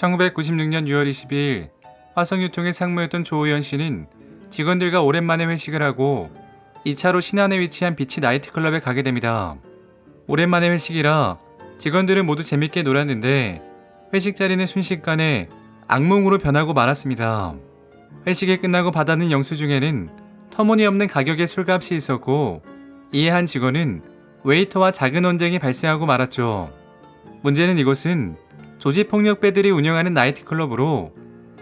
1996년 6월 22일 화성유통의 상무였던 조우현 씨는 직원들과 오랜만에 회식을 하고 2차로 신안에 위치한 비치 나이트클럽에 가게 됩니다. 오랜만에 회식이라 직원들은 모두 재밌게 놀았는데 회식 자리는 순식간에 악몽으로 변하고 말았습니다. 회식이 끝나고 받았는 영수증에는 터무니없는 가격의 술값이 있었고 이에 한 직원은 웨이터와 작은 언쟁이 발생하고 말았죠. 문제는 이곳은 조직폭력배들이 운영하는 나이트클럽으로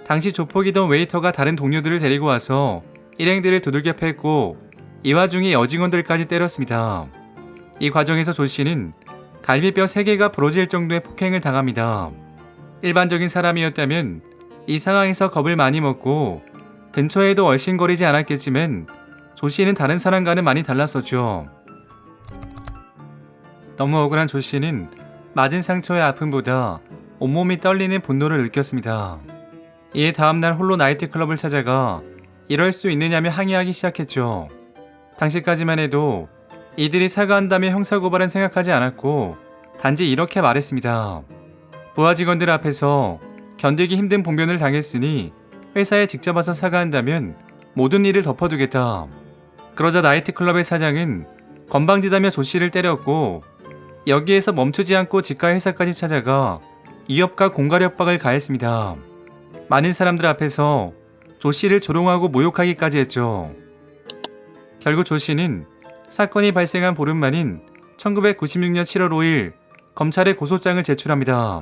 당시 조폭이던 웨이터가 다른 동료들을 데리고 와서 일행들을 두들겨 팼고 이 와중에 여직원들까지 때렸습니다. 이 과정에서 조 씨는 갈비뼈 3개가 부러질 정도의 폭행을 당합니다. 일반적인 사람이었다면 이 상황에서 겁을 많이 먹고 근처에도 얼씬거리지 않았겠지만 조 씨는 다른 사람과는 많이 달랐었죠. 너무 억울한 조 씨는 맞은 상처의 아픔보다 온몸이 떨리는 분노를 느꼈습니다. 이에 다음날 홀로 나이트클럽을 찾아가 이럴 수 있느냐며 항의하기 시작했죠. 당시까지만 해도 이들이 사과한다며 형사고발은 생각하지 않았고 단지 이렇게 말했습니다. 부하 직원들 앞에서 견디기 힘든 봉변을 당했으니 회사에 직접 와서 사과한다면 모든 일을 덮어두겠다. 그러자 나이트클럽의 사장은 건방지다며 조 씨를 때렸고 여기에서 멈추지 않고 지가 회사까지 찾아가 위협과 공갈 협박을 가했습니다. 많은 사람들 앞에서 조 씨를 조롱하고 모욕하기까지 했죠. 결국 조 씨는 사건이 발생한 보름 만인 1996년 7월 5일 검찰에 고소장을 제출합니다.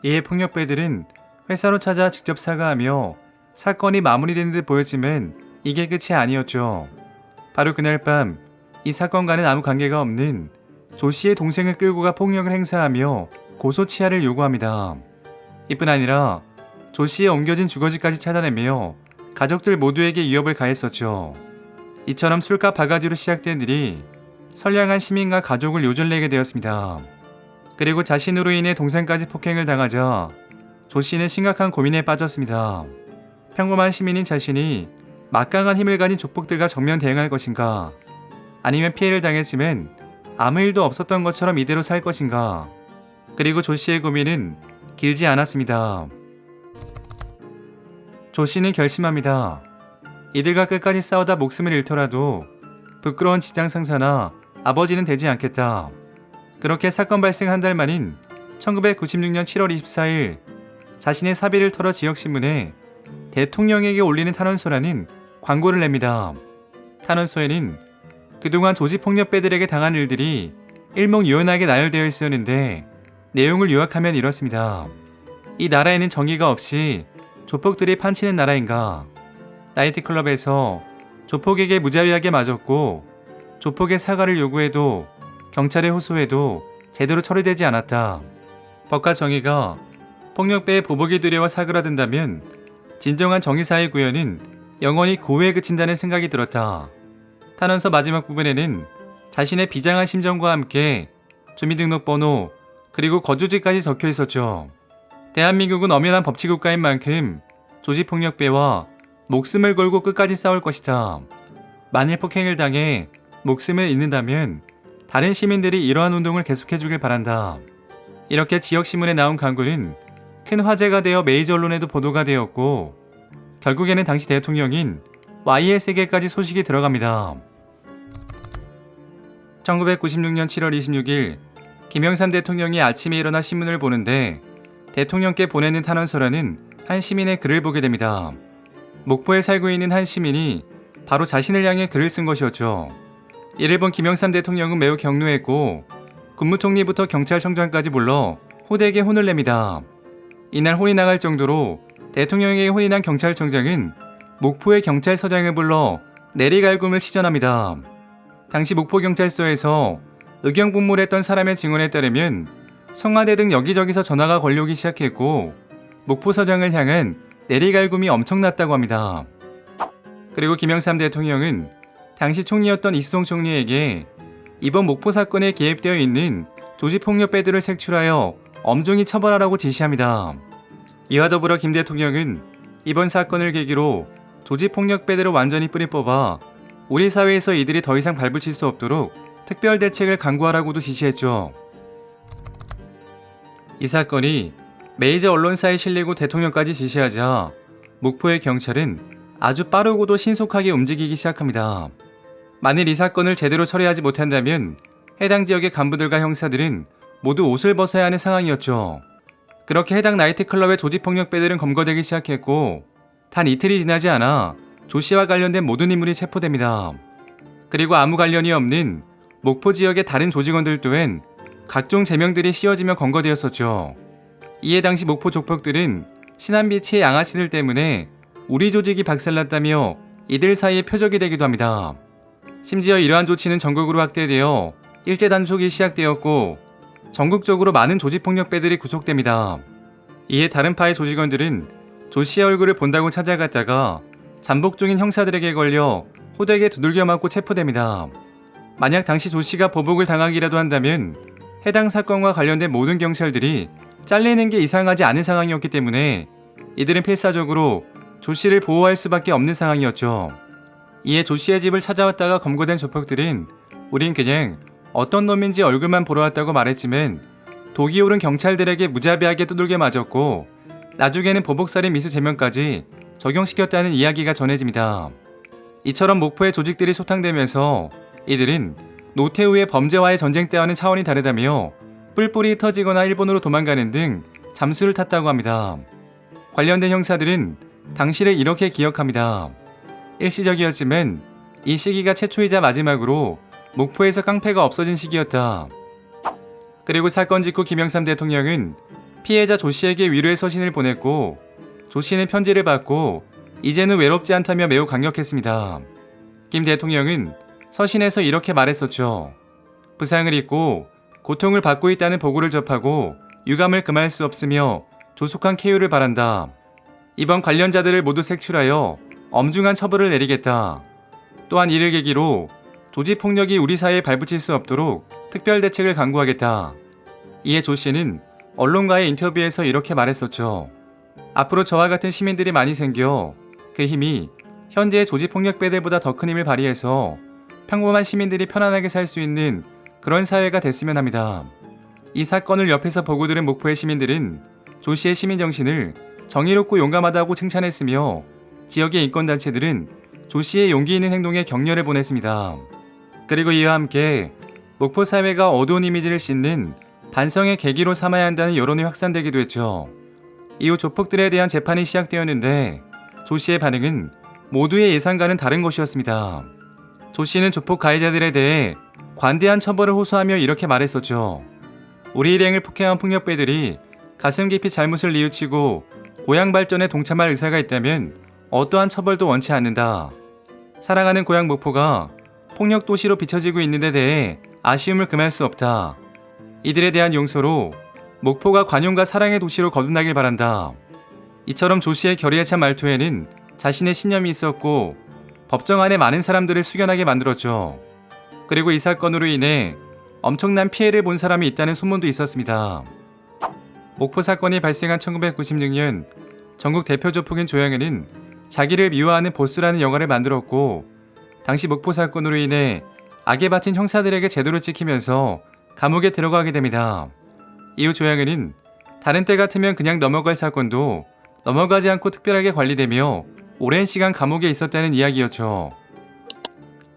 이에 폭력배들은 회사로 찾아 직접 사과하며 사건이 마무리된 듯 보였지만 이게 끝이 아니었죠. 바로 그날 밤 이 사건과는 아무 관계가 없는 조 씨의 동생을 끌고 가 폭력을 행사하며 고소 치하를 요구합니다. 이뿐 아니라 조 씨의 옮겨진 주거지까지 찾아내며 가족들 모두에게 위협을 가했었죠. 이처럼 술값 바가지로 시작된 일이 선량한 시민과 가족을 요절내게 되었습니다. 그리고 자신으로 인해 동생까지 폭행을 당하자 조 씨는 심각한 고민에 빠졌습니다. 평범한 시민인 자신이 막강한 힘을 가진 조폭들과 정면 대응할 것인가, 아니면 피해를 당했지만 아무 일도 없었던 것처럼 이대로 살 것인가. 그리고 조 씨의 고민은 길지 않았습니다. 조 씨는 결심합니다. 이들과 끝까지 싸우다 목숨을 잃더라도 부끄러운 직장 상사나 아버지는 되지 않겠다. 그렇게 사건 발생 한 달 만인 1996년 7월 24일 자신의 사비를 털어 지역신문에 대통령에게 올리는 탄원서라는 광고를 냅니다. 탄원서에는 그동안 조직폭력배들에게 당한 일들이 일목요연하게 나열되어 있었는데 내용을 요약하면 이렇습니다. 이 나라에는 정의가 없이 조폭들이 판치는 나라인가? 나이트클럽에서 조폭에게 무자비하게 맞았고 조폭의 사과를 요구해도 경찰에 호소해도 제대로 처리되지 않았다. 법과 정의가 폭력배의 보복이 두려워 사그라든다면 진정한 정의사회 구현은 영원히 고해에 그친다는 생각이 들었다. 탄원서 마지막 부분에는 자신의 비장한 심정과 함께 주민등록번호 그리고 거주지까지 적혀 있었죠. 대한민국은 엄연한 법치국가인 만큼 조직폭력배와 목숨을 걸고 끝까지 싸울 것이다. 만일 폭행을 당해 목숨을 잃는다면 다른 시민들이 이러한 운동을 계속해주길 바란다. 이렇게 지역신문에 나온 광고는 큰 화제가 되어 메이저 언론에도 보도가 되었고 결국에는 당시 대통령인 YS에게까지 소식이 들어갑니다. 1996년 7월 26일 김영삼 대통령이 아침에 일어나 신문을 보는데 대통령께 보내는 탄원서라는 한 시민의 글을 보게 됩니다. 목포에 살고 있는 한 시민이 바로 자신을 향해 글을 쓴 것이었죠. 이를 본 김영삼 대통령은 매우 격노했고 국무총리부터 경찰청장까지 불러 호되게 혼을 냅니다. 이날 혼이 나갈 정도로 대통령에게 혼이 난 경찰청장은 목포의 경찰서장을 불러 내리갈굼을 시전합니다. 당시 목포경찰서에서 의경복무를 했던 사람의 증언에 따르면 청와대 등 여기저기서 전화가 걸려오기 시작했고 목포서장을 향한 내리갈굼이 엄청났다고 합니다. 그리고 김영삼 대통령은 당시 총리였던 이수동 총리에게 이번 목포 사건에 개입되어 있는 조직폭력배들을 색출하여 엄중히 처벌하라고 지시합니다. 이와 더불어 김 대통령은 이번 사건을 계기로 조직폭력배들을 완전히 뿌리 뽑아 우리 사회에서 이들이 더 이상 발붙일 수 없도록 특별 대책을 강구하라고도 지시했죠. 이 사건이 메이저 언론사에 실리고 대통령까지 지시하자 목포의 경찰은 아주 빠르고도 신속하게 움직이기 시작합니다. 만일 이 사건을 제대로 처리하지 못한다면 해당 지역의 간부들과 형사들은 모두 옷을 벗어야 하는 상황이었죠. 그렇게 해당 나이트클럽의 조직폭력배들은 검거되기 시작했고 단 이틀이 지나지 않아 조 씨와 관련된 모든 인물이 체포됩니다. 그리고 아무 관련이 없는 목포 지역의 다른 조직원들 또한 각종 제명들이 씌워지며 검거되었었죠. 이에 당시 목포 족폭들은 신안비치의 양아치들 때문에 우리 조직이 박살났다며 이들 사이의 표적이 되기도 합니다. 심지어 이러한 조치는 전국으로 확대되어 일제 단속이 시작되었고 전국적으로 많은 조직폭력배들이 구속됩니다. 이에 다른 파의 조직원들은 조 씨의 얼굴을 본다고 찾아갔다가 잠복 중인 형사들에게 걸려 호되게 두들겨 맞고 체포됩니다. 만약 당시 조 씨가 보복을 당하기라도 한다면 해당 사건과 관련된 모든 경찰들이 잘리는 게 이상하지 않은 상황이었기 때문에 이들은 필사적으로 조 씨를 보호할 수밖에 없는 상황이었죠. 이에 조 씨의 집을 찾아왔다가 검거된 조폭들은 우린 그냥 어떤 놈인지 얼굴만 보러 왔다고 말했지만 독이 오른 경찰들에게 무자비하게 두들겨 맞았고 나중에는 보복살인 미수 제명까지 적용시켰다는 이야기가 전해집니다. 이처럼 목포의 조직들이 소탕되면서 이들은 노태우의 범죄와의 전쟁 때와는 차원이 다르다며 뿔뿔이 터지거나 일본으로 도망가는 등 잠수를 탔다고 합니다. 관련된 형사들은 당시를 이렇게 기억합니다. 일시적이었지만 이 시기가 최초이자 마지막으로 목포에서 깡패가 없어진 시기였다. 그리고 사건 직후 김영삼 대통령은 피해자 조 씨에게 위로의 서신을 보냈고 조 씨는 편지를 받고 이제는 외롭지 않다며 매우 강력했습니다. 김 대통령은 서신에서 이렇게 말했었죠. 부상을 입고 고통을 받고 있다는 보고를 접하고 유감을 금할 수 없으며 조속한 쾌유를 바란다. 이번 관련자들을 모두 색출하여 엄중한 처벌을 내리겠다. 또한 이를 계기로 조직폭력이 우리 사회에 발붙일 수 없도록 특별 대책을 강구하겠다. 이에 조 씨는 언론과의 인터뷰에서 이렇게 말했었죠. 앞으로 저와 같은 시민들이 많이 생겨 그 힘이 현재의 조직폭력배들보다 더 큰 힘을 발휘해서 평범한 시민들이 편안하게 살 수 있는 그런 사회가 됐으면 합니다. 이 사건을 옆에서 보고 들은 목포의 시민들은 조 씨의 시민정신을 정의롭고 용감하다고 칭찬했으며 지역의 인권단체들은 조 씨의 용기 있는 행동에 격려를 보냈습니다. 그리고 이와 함께 목포 사회가 어두운 이미지를 씻는 반성의 계기로 삼아야 한다는 여론이 확산되기도 했죠. 이후 조폭들에 대한 재판이 시작되었는데 조 씨의 반응은 모두의 예상과는 다른 것이었습니다. 조 씨는 조폭 가해자들에 대해 관대한 처벌을 호소하며 이렇게 말했었죠. 우리 일행을 폭행한 폭력배들이 가슴 깊이 잘못을 뉘우치고 고향 발전에 동참할 의사가 있다면 어떠한 처벌도 원치 않는다. 사랑하는 고향 목포가 폭력 도시로 비춰지고 있는 데 대해 아쉬움을 금할 수 없다. 이들에 대한 용서로 목포가 관용과 사랑의 도시로 거듭나길 바란다. 이처럼 조 씨의 결의에 찬 말투에는 자신의 신념이 있었고 법정 안에 많은 사람들을 숙연하게 만들었죠. 그리고 이 사건으로 인해 엄청난 피해를 본 사람이 있다는 소문도 있었습니다. 목포 사건이 발생한 1996년 전국 대표 조폭인 조영은은 자기를 미워하는 보스라는 영화를 만들었고 당시 목포 사건으로 인해 악에 바친 형사들에게 제도를 찍히면서 감옥에 들어가게 됩니다. 이후 조영은은 다른 때 같으면 그냥 넘어갈 사건도 넘어가지 않고 특별하게 관리되며 오랜 시간 감옥에 있었다는 이야기였죠.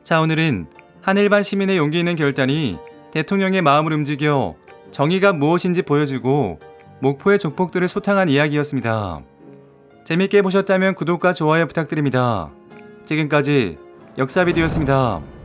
자, 오늘은 한 일반 시민의 용기 있는 결단이 대통령의 마음을 움직여 정의가 무엇인지 보여주고 목포의 조폭들을 소탕한 이야기였습니다. 재밌게 보셨다면 구독과 좋아요 부탁드립니다. 지금까지 역사비디오였습니다.